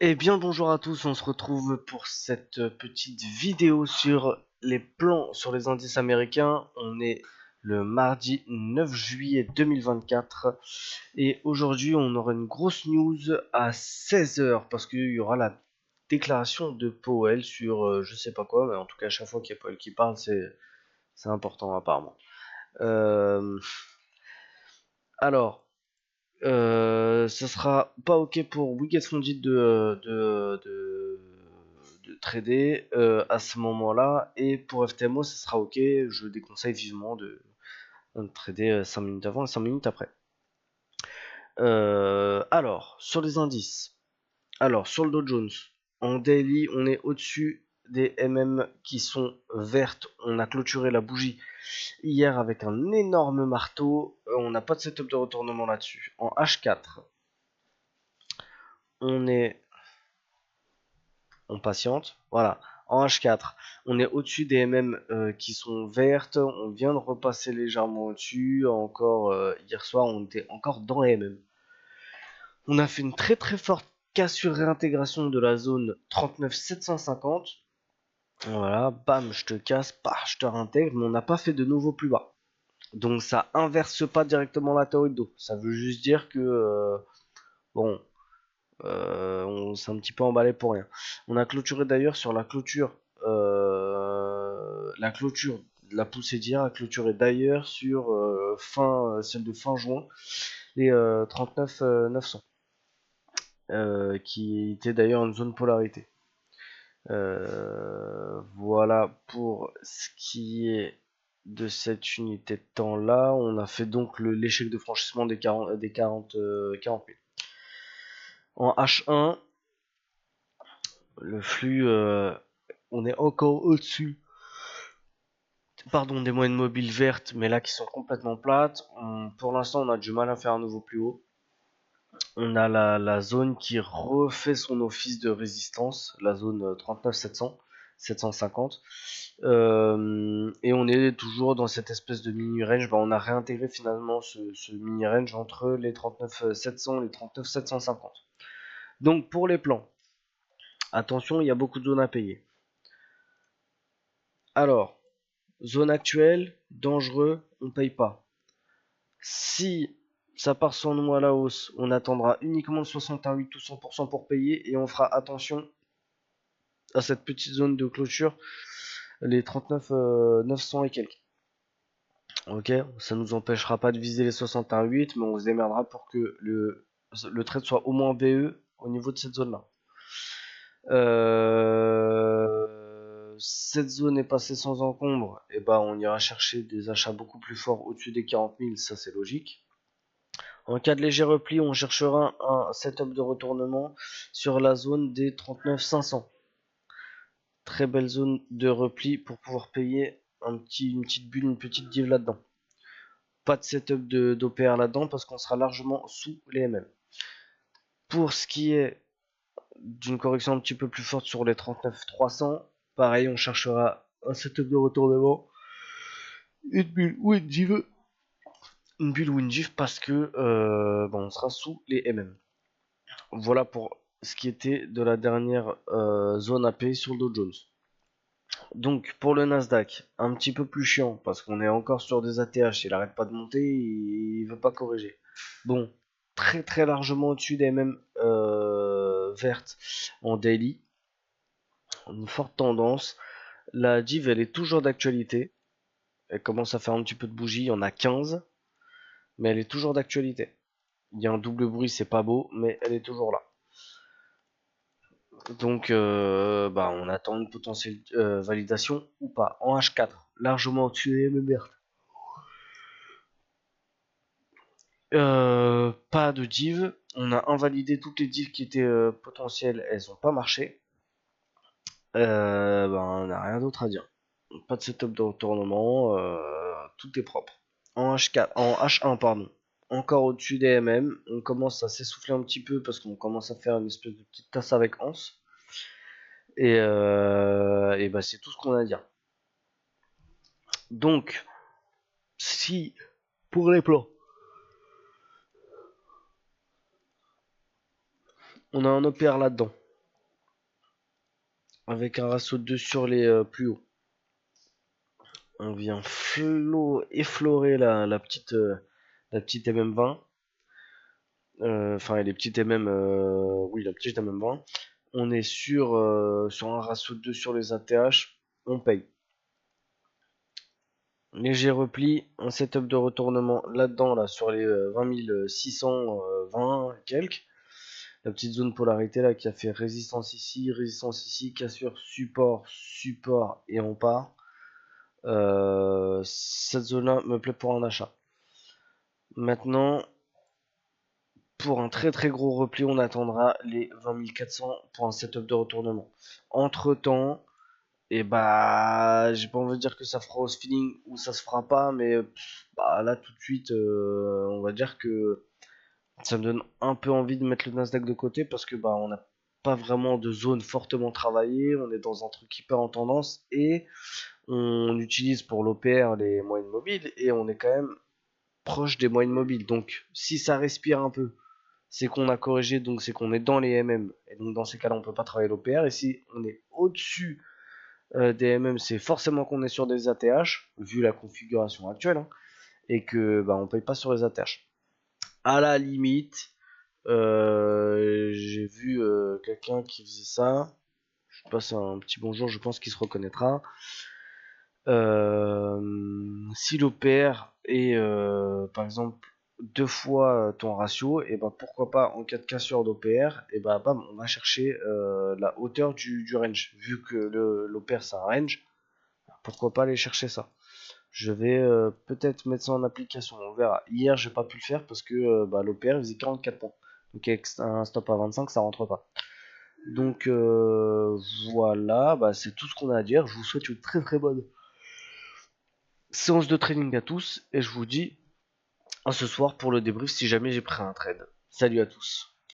Eh bien bonjour à tous, on se retrouve pour cette petite vidéo sur les plans sur les indices américains. On est le mardi 9 juillet 2024 et aujourd'hui on aura une grosse news à 16 h parce qu'il y aura la déclaration de Powell sur je sais pas quoi, mais en tout cas à chaque fois qu'il y a Powell qui parle c'est important apparemment. Euh, alors ce sera pas ok pour Wicked Funded de trader à ce moment-là. Et pour FTMO, ce sera ok. Je déconseille vivement de trader 5 minutes avant et 5 minutes après. Alors, sur les indices. Alors, sur le Dow Jones, en daily, on est au-dessus des MM qui sont vertes. On a clôturé la bougie hier avec un énorme marteau. On n'a pas de setup de retournement là-dessus. En H4, on est on patiente, voilà. En H4, on est au-dessus des MM qui sont vertes, on vient de repasser légèrement au-dessus, encore hier soir on était encore dans les MM. On a fait une très très forte cassure réintégration de la zone 39 750, voilà, bam, je te casse, bah, je te réintègre, mais on n'a pas fait de nouveau plus bas. Donc ça inverse pas directement la théorie de dos, ça veut juste dire que, bon, on s'est un petit peu emballé pour rien. On a clôturé d'ailleurs sur la clôture de la poussée d'hier a clôturé d'ailleurs sur celle de fin juin, les 39 900, qui était d'ailleurs une zone polarité. Voilà pour ce qui est de cette unité de temps là. On a fait donc l'échec de franchissement des 40 000. En H1, le flux, on est encore au-dessus, pardon, des moyennes mobiles vertes, mais là qui sont complètement plates. Pour l'instant, on a du mal à faire un nouveau plus haut. On a la zone qui refait son office de résistance, la zone 39 700, 750. Et on est toujours dans cette espèce de mini range. On a réintégré finalement ce mini range entre les 39 700 et les 39 750. Donc pour les plans, attention, il y a beaucoup de zones à payer. Alors, zone actuelle, dangereux, on paye pas. Si ça part sans nous à la hausse, on attendra uniquement 68 ou 100% pour payer et on fera attention à cette petite zone de clôture, les 39 900 et quelques. Ok, ça nous empêchera pas de viser les 68, mais on se démerdera pour que le trade soit au moins BE au niveau de cette zone là. Cette zone est passée sans encombre, et bah on ira chercher des achats beaucoup plus forts au-dessus des 40 000, ça c'est logique. En cas de léger repli, on cherchera un setup de retournement sur la zone des 39 500. Très belle zone de repli pour pouvoir payer une petite bulle, une petite div là-dedans. Pas de setup d'OPR là-dedans parce qu'on sera largement sous les MM. Pour ce qui est d'une correction un petit peu plus forte sur les 39 300, pareil, on cherchera un setup de retournement, une bulle ou une div, parce que on sera sous les MM. Voilà pour ce qui était de la dernière zone AP sur le Dow Jones. Donc pour le Nasdaq, un petit peu plus chiant parce qu'on est encore sur des ATH, il arrête pas de monter, il veut pas corriger. Bon, très très largement au-dessus des MM vertes en daily, une forte tendance. La div elle est toujours d'actualité, elle commence à faire un petit peu de bougie, il y en a 15, mais elle est toujours d'actualité. Il y a un double bruit, c'est pas beau, mais elle est toujours là. Donc on attend une potentielle validation ou pas. En H4, largement au-dessus des MM vertes. Pas de div. On a invalidé toutes les divs qui étaient potentielles, elles ont pas marché. On n'a rien d'autre à dire. Pas de setup de retournement, tout est propre. En H4, en H1 pardon, encore au-dessus des MM, on commence à s'essouffler un petit peu parce qu'on commence à faire une espèce de petite tasse avec Hans. Et c'est tout ce qu'on a à dire. Donc, si pour les plans, on a un OPR là-dedans, avec un ratio de 2 sur les plus hauts. On vient effleurer la petite MM20. Enfin, les petites MM, oui, la petite MM20. On est sur un ratio de 2 sur les ATH. On paye. Léger repli, un setup de retournement là-dedans, là, sur les 20 620 quelques. La petite zone polarité là qui a fait résistance ici, cassure, support et on part. Cette zone là me plaît pour un achat. Maintenant, pour un très très gros repli, on attendra les 20 400 pour un setup de retournement. Entre temps, et bah, j'ai pas envie de dire que ça fera au feeling ou ça se fera pas, mais bah, là tout de suite, on va dire que ça me donne un peu envie de mettre le Nasdaq de côté parce que bah on n'a pas vraiment de zone fortement travaillée, on est dans un truc hyper en tendance et on utilise pour l'OPR les moyennes mobiles et on est quand même proche des moyennes mobiles. Donc si ça respire un peu, c'est qu'on a corrigé, donc c'est qu'on est dans les MM et donc dans ces cas-là on peut pas travailler l'OPR et si on est au-dessus des MM, c'est forcément qu'on est sur des ATH vu la configuration actuelle hein, et que bah on paye pas sur les ATH. À la limite, j'ai vu quelqu'un qui faisait ça. Je passe un petit bonjour, je pense qu'il se reconnaîtra. Si l'OPR est par exemple deux fois ton ratio, et ben pourquoi pas en cas de cassure d'OPR, et ben bam, on va chercher la hauteur du range. Vu que l'OPR c'est un range, pourquoi pas aller chercher ça. Je vais peut-être mettre ça en application, on verra. Hier, j'ai pas pu le faire parce que bah, l'OPR faisait 44 points. Donc avec un stop à 25, ça rentre pas. Donc voilà, bah, c'est tout ce qu'on a à dire. Je vous souhaite une très très bonne séance de trading à tous et je vous dis à ce soir pour le débrief si jamais j'ai pris un trade. Salut à tous.